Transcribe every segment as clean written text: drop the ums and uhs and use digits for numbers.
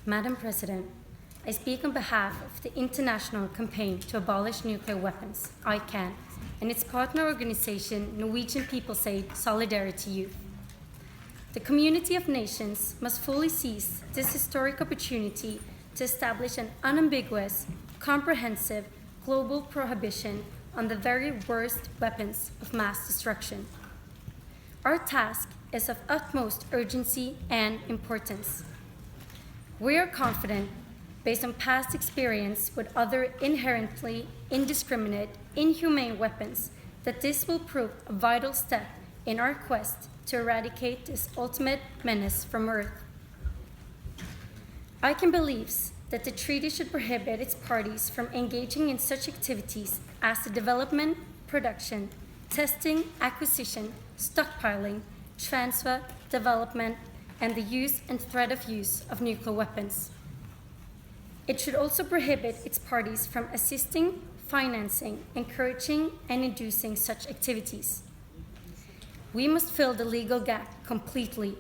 Madam President, I speak on behalf of the International Campaign to Abolish Nuclear Weapons, ICAN, and its partner organization, Norwegian People's Aid Solidarity Youth. The community of nations must fully seize this historic opportunity to establish an unambiguous, comprehensive, global prohibition on the very worst weapons of mass destruction. Our task is of utmost urgency and importance. We are confident, based on past experience with other inherently indiscriminate, inhumane weapons, that this will prove a vital step in our quest to eradicate this ultimate menace from Earth. ICAN believes that the treaty should prohibit its parties from engaging in such activities as the development, production, testing, acquisition, stockpiling, transfer, development, and the use and threat of use of nuclear weapons. It should also prohibit its parties from assisting, financing, encouraging, and inducing such activities. We must fill the legal gap completely.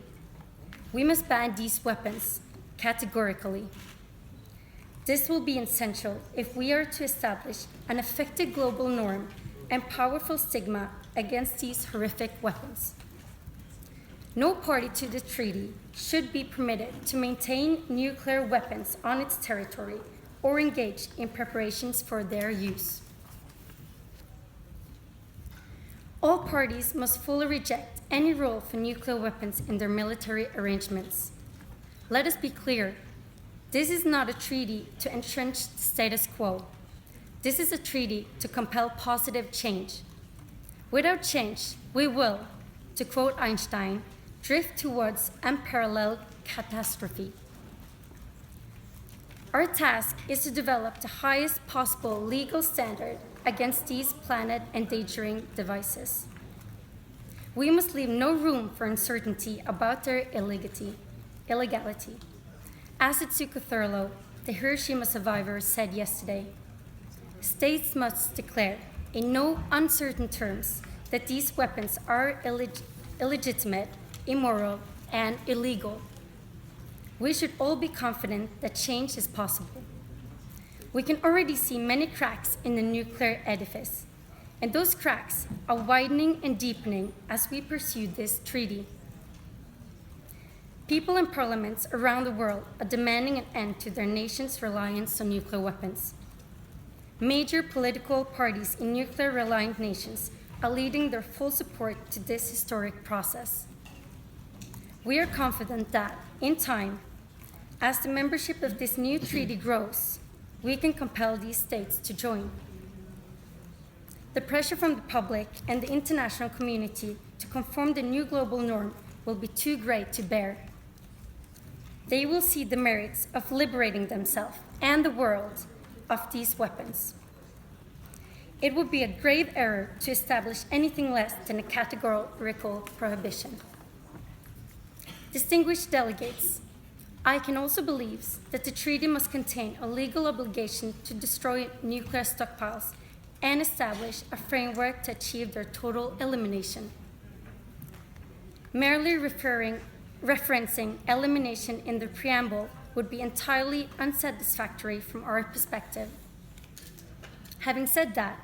We must ban these weapons categorically. This will be essential if we are to establish an effective global norm and powerful stigma against these horrific weapons. No party to the treaty should be permitted to maintain nuclear weapons on its territory or engage in preparations for their use. All parties must fully reject any role for nuclear weapons in their military arrangements. Let us be clear, this is not a treaty to entrench the status quo. This is a treaty to compel positive change. Without change, we will, to quote Einstein, drift towards unparalleled catastrophe. Our task is to develop the highest possible legal standard against these planet-endangering devices. We must leave no room for uncertainty about their illegality. As Itsuko Thurlow, the Hiroshima survivor, said yesterday, states must declare in no uncertain terms that these weapons are illegitimate, immoral, and illegal. We should all be confident that change is possible. We can already see many cracks in the nuclear edifice, and those cracks are widening and deepening as we pursue this treaty. People in parliaments around the world are demanding an end to their nation's reliance on nuclear weapons. Major political parties in nuclear-reliant nations are leading their full support to this historic process. We are confident that, in time, as the membership of this new treaty grows, we can compel these states to join. The pressure from the public and the international community to conform the new global norm will be too great to bear. They will see the merits of liberating themselves and the world of these weapons. It would be a grave error to establish anything less than a categorical prohibition. Distinguished delegates, ICAN also believes that the treaty must contain a legal obligation to destroy nuclear stockpiles and establish a framework to achieve their total elimination. Merely referencing elimination in the preamble would be entirely unsatisfactory from our perspective. Having said that,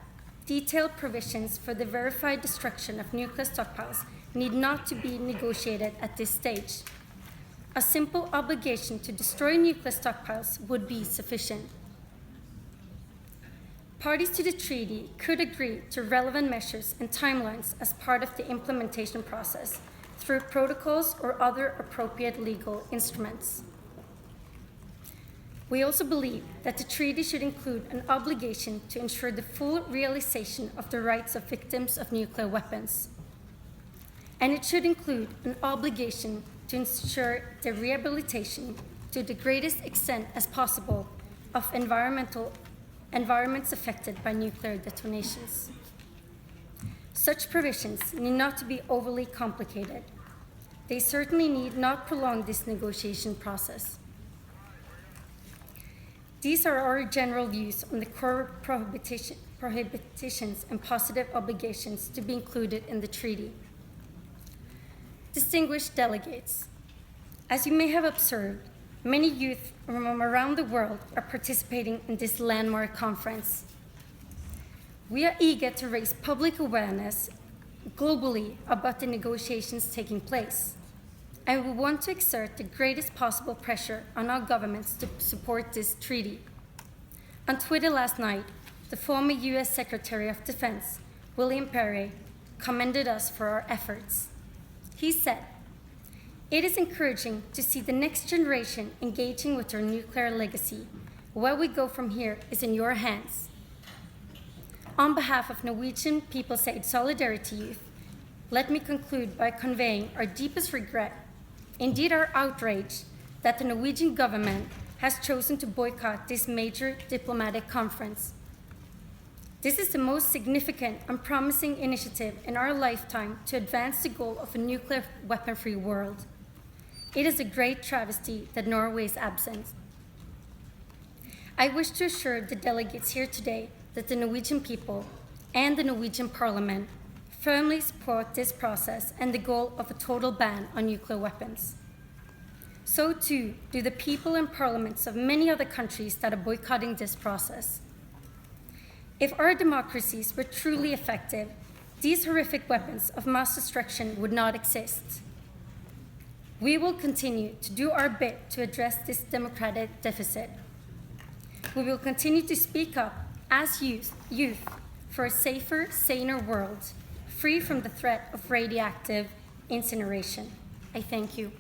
detailed provisions for the verified destruction of nuclear stockpiles need not to be negotiated at this stage. A simple obligation to destroy nuclear stockpiles would be sufficient. Parties to the treaty could agree to relevant measures and timelines as part of the implementation process through protocols or other appropriate legal instruments. We also believe that the treaty should include an obligation to ensure the full realization of the rights of victims of nuclear weapons. And it should include an obligation to ensure the rehabilitation to the greatest extent as possible of environments affected by nuclear detonations. Such provisions need not to be overly complicated. They certainly need not prolong this negotiation process. These are our general views on the core prohibitions and positive obligations to be included in the treaty. Distinguished delegates, as you may have observed, Many youth from around the world are participating in this landmark conference. We are eager to raise public awareness globally about the negotiations taking place, and we want to exert the greatest possible pressure on our governments to support this treaty. On Twitter last night, the former US Secretary of Defense, William Perry, commended us for our efforts. He said, "It is encouraging to see the next generation engaging with their nuclear legacy. Where we go from here is in your hands." On behalf of Norwegian People's Aid Solidarity Youth, let me conclude by conveying our deepest regret, indeed our outrage, that the Norwegian government has chosen to boycott this major diplomatic conference. This is the most significant and promising initiative in our lifetime to advance the goal of a nuclear weapon-free world. It is a great travesty that Norway is absent. I wish to assure the delegates here today that the Norwegian people and the Norwegian Parliament firmly support this process and the goal of a total ban on nuclear weapons. So too do the people and parliaments of many other countries that are boycotting this process. If our democracies were truly effective, these horrific weapons of mass destruction would not exist. We will continue to do our bit to address this democratic deficit. We will continue to speak up as youth for a safer, saner world, free from the threat of radioactive incineration. I thank you.